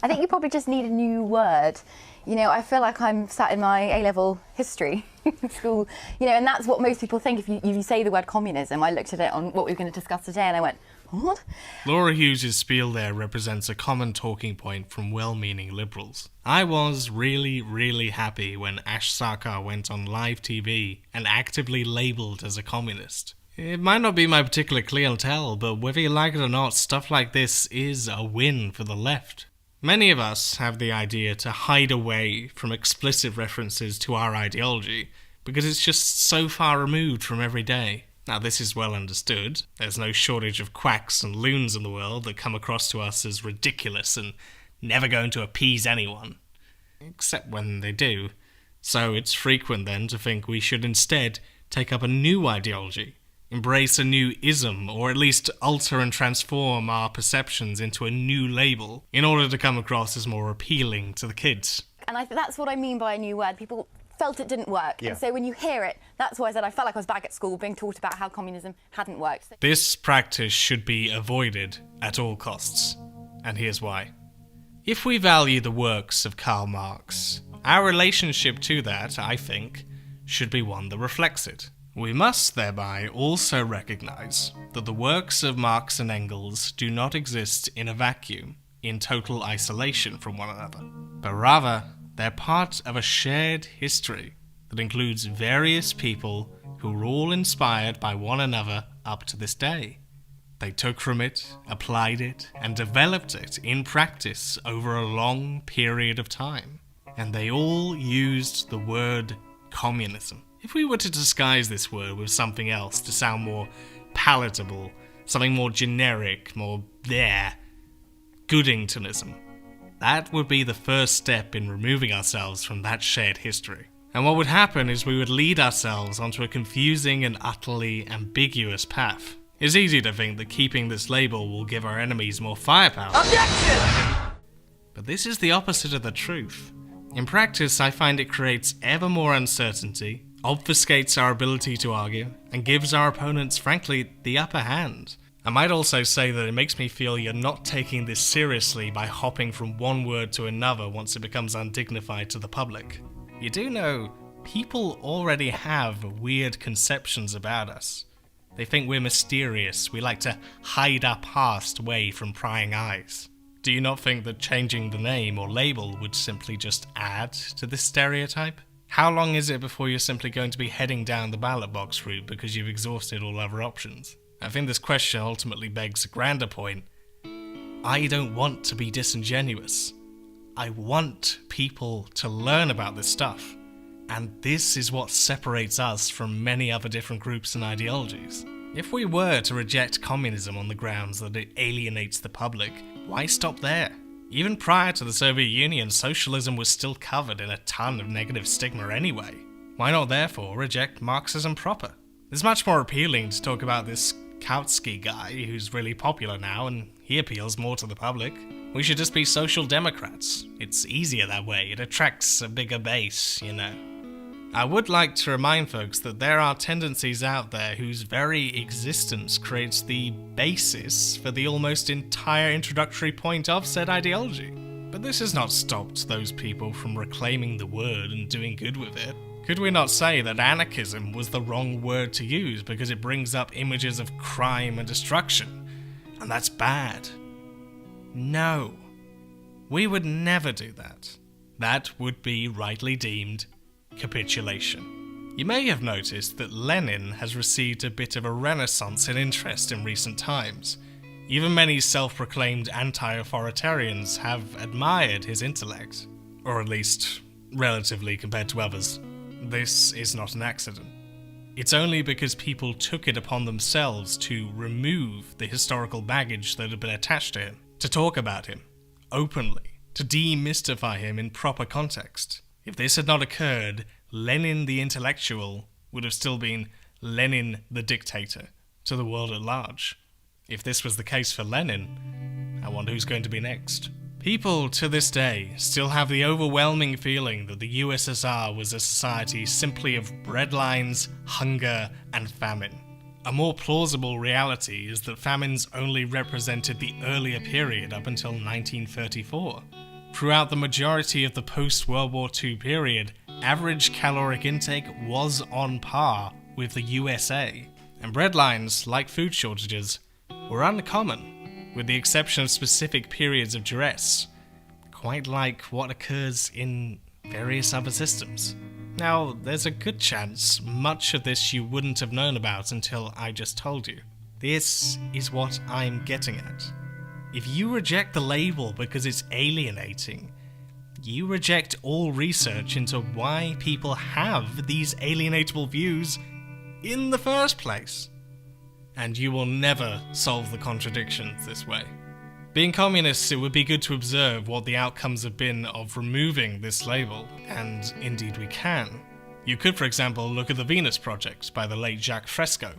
I think you probably just need a new word. You know, I feel like I'm sat in my A-level history school, you know, and that's what most people think if you say the word communism. I looked at it on what we were going to discuss today and I went, what? Laura Hughes' spiel there represents a common talking point from well-meaning liberals. I was really, really happy when Ash Sarkar went on live TV and actively labelled as a communist. It might not be my particular clientele, but whether you like it or not, stuff like this is a win for the left. Many of us have the idea to hide away from explicit references to our ideology because it's just so far removed from every day. Now, this is well understood. There's no shortage of quacks and loons in the world that come across to us as ridiculous and never going to appease anyone. Except when they do. So it's frequent then to think we should instead take up a new ideology, embrace a new ism, or at least alter and transform our perceptions into a new label in order to come across as more appealing to the kids. And that's what I mean by a new word. People felt it didn't work. Yeah. And so when you hear it, that's why I said I felt like I was back at school being taught about how communism hadn't worked. This practice should be avoided at all costs. And here's why. If we value the works of Karl Marx, our relationship to that, I think, should be one that reflects it. We must thereby also recognize that the works of Marx and Engels do not exist in a vacuum, in total isolation from one another, but rather they're part of a shared history that includes various people who were all inspired by one another up to this day. They took from it, applied it, and developed it in practice over a long period of time. And they all used the word communism. If we were to disguise this word with something else to sound more palatable, something more generic, more Goodingtonism, that would be the first step in removing ourselves from that shared history. And what would happen is we would lead ourselves onto a confusing and utterly ambiguous path. It's easy to think that keeping this label will give our enemies more firepower. Objection! But this is the opposite of the truth. In practice, I find it creates ever more uncertainty, obfuscates our ability to argue, and gives our opponents, frankly, the upper hand. I might also say that it makes me feel you're not taking this seriously by hopping from one word to another once it becomes undignified to the public. You do know, people already have weird conceptions about us. They think we're mysterious, we like to hide our past away from prying eyes. Do you not think that changing the name or label would simply just add to this stereotype? How long is it before you're simply going to be heading down the ballot box route because you've exhausted all other options? I think this question ultimately begs a grander point. I don't want to be disingenuous. I want people to learn about this stuff. And this is what separates us from many other different groups and ideologies. If we were to reject communism on the grounds that it alienates the public, why stop there? Even prior to the Soviet Union, socialism was still covered in a ton of negative stigma anyway. Why not therefore reject Marxism proper? It's much more appealing to talk about this Kautsky guy who's really popular now and he appeals more to the public. We should just be social democrats. It's easier that way, it attracts a bigger base, you know. I would like to remind folks that there are tendencies out there whose very existence creates the basis for the almost entire introductory point of said ideology. But this has not stopped those people from reclaiming the word and doing good with it. Could we not say that anarchism was the wrong word to use because it brings up images of crime and destruction? And that's bad. No. We would never do that. That would be rightly deemed capitulation. You may have noticed that Lenin has received a bit of a renaissance in interest in recent times. Even many self-proclaimed anti-authoritarians have admired his intellect, or at least relatively compared to others. This is not an accident. It's only because people took it upon themselves to remove the historical baggage that had been attached to him, to talk about him openly, to demystify him in proper context. If this had not occurred, Lenin the intellectual would have still been Lenin the dictator to the world at large. If this was the case for Lenin, I wonder who's going to be next. People to this day still have the overwhelming feeling that the USSR was a society simply of breadlines, hunger, and famine. A more plausible reality is that famines only represented the earlier period up until 1934. Throughout the majority of the post-World War II period, average caloric intake was on par with the USA, and breadlines, like food shortages, were uncommon, with the exception of specific periods of duress, quite like what occurs in various other systems. Now, there's a good chance much of this you wouldn't have known about until I just told you. This is what I'm getting at. If you reject the label because it's alienating, you reject all research into why people have these alienatable views in the first place. And you will never solve the contradictions this way. Being communists, it would be good to observe what the outcomes have been of removing this label, and indeed we can. You could, for example, look at the Venus Project by the late Jacques Fresco,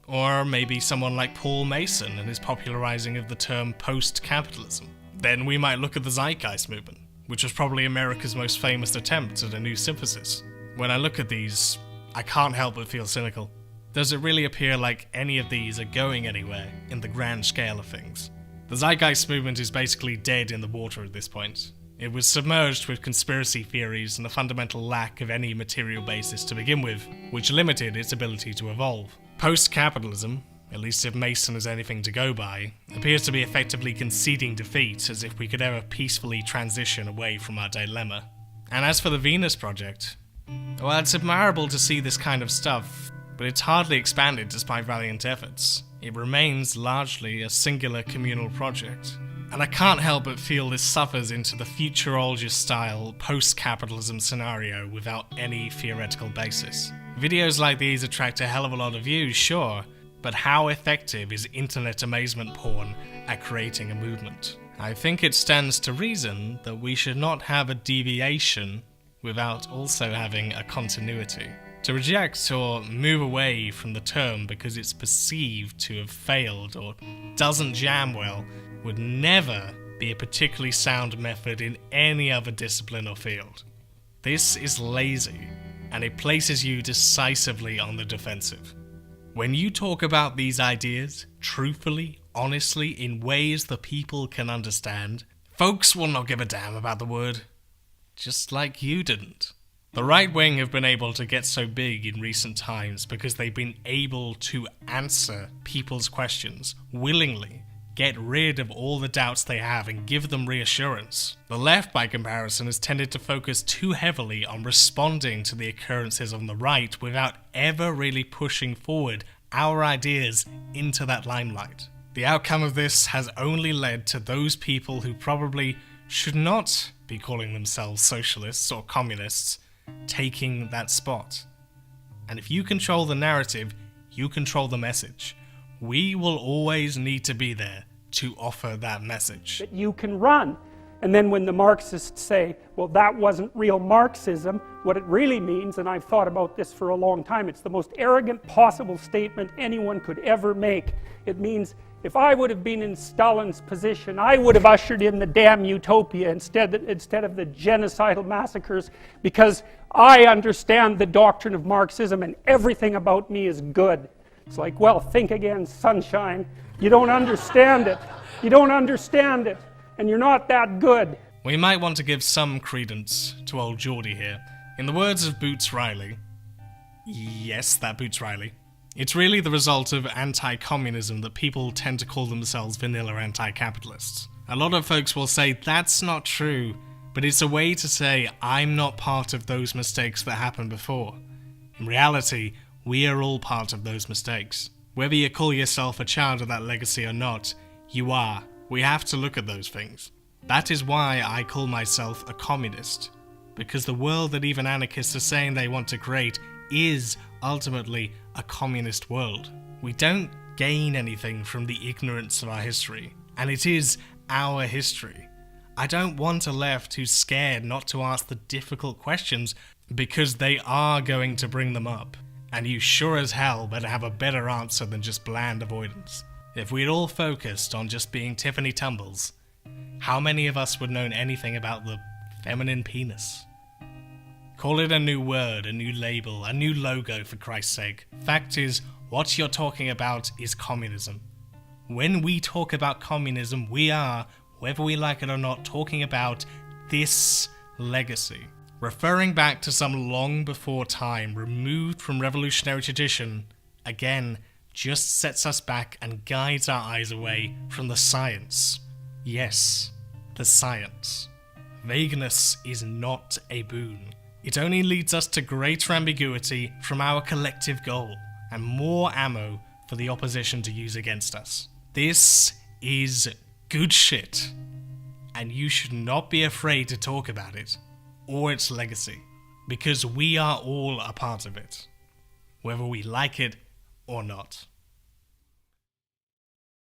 or maybe someone like Paul Mason and his popularizing of the term post-capitalism. Then we might look at the Zeitgeist movement, which was probably America's most famous attempt at a new synthesis. When I look at these, I can't help but feel cynical. Does it really appear like any of these are going anywhere in the grand scale of things? The Zeitgeist movement is basically dead in the water at this point. It was submerged with conspiracy theories and a fundamental lack of any material basis to begin with, which limited its ability to evolve. Post-capitalism, at least if Mason is anything to go by, appears to be effectively conceding defeat, as if we could ever peacefully transition away from our dilemma. And as for the Venus Project, well, it's admirable to see this kind of stuff, but it's hardly expanded despite valiant efforts. It remains largely a singular communal project. And I can't help but feel this suffers into the futurologist-style post-capitalism scenario without any theoretical basis. Videos like these attract a hell of a lot of views, sure, but how effective is internet amazement porn at creating a movement? I think it stands to reason that we should not have a deviation without also having a continuity. To reject or move away from the term because it's perceived to have failed or doesn't jam well would never be a particularly sound method in any other discipline or field. This is lazy, and it places you decisively on the defensive. When you talk about these ideas, truthfully, honestly, in ways that people can understand, folks will not give a damn about the word. Just like you didn't. The right wing have been able to get so big in recent times because they've been able to answer people's questions willingly, get rid of all the doubts they have and give them reassurance. The left, by comparison, has tended to focus too heavily on responding to the occurrences on the right without ever really pushing forward our ideas into that limelight. The outcome of this has only led to those people who probably should not be calling themselves socialists or communists taking that spot. And if you control the narrative, you control the message. We will always need to be there to offer that message. That you can run. And then when the Marxists say, well, that wasn't real Marxism, what it really means, and I've thought about this for a long time, it's the most arrogant possible statement anyone could ever make. It means, if I would have been in Stalin's position, I would have ushered in the damn utopia instead of the genocidal massacres, because I understand the doctrine of Marxism and everything about me is good. It's like, well, think again, sunshine. You don't understand it. You don't understand it. And you're not that good. We might want to give some credence to old Geordie here. In the words of Boots Riley, yes, that Boots Riley, it's really the result of anti-communism that people tend to call themselves vanilla anti-capitalists. A lot of folks will say that's not true, but it's a way to say I'm not part of those mistakes that happened before. In reality, we are all part of those mistakes. Whether you call yourself a child of that legacy or not, you are. We have to look at those things. That is why I call myself a communist. Because the world that even anarchists are saying they want to create is ultimately a communist world. We don't gain anything from the ignorance of our history, and it is our history. I don't want a left who's scared not to ask the difficult questions because they are going to bring them up, and you sure as hell better have a better answer than just bland avoidance. If we'd all focused on just being Tiffany Tumbles, how many of us would know anything about the feminine penis? Call it a new word, a new label, a new logo for Christ's sake. Fact is, what you're talking about is communism. When we talk about communism, we are, whether we like it or not, talking about this legacy, referring back to some long before time removed from revolutionary tradition, again, just sets us back and guides our eyes away from the science. Yes, the science. Vagueness is not a boon. It only leads us to greater ambiguity from our collective goal, and more ammo for the opposition to use against us. This is good shit, and you should not be afraid to talk about it, or its legacy, because we are all a part of it, whether we like it or not.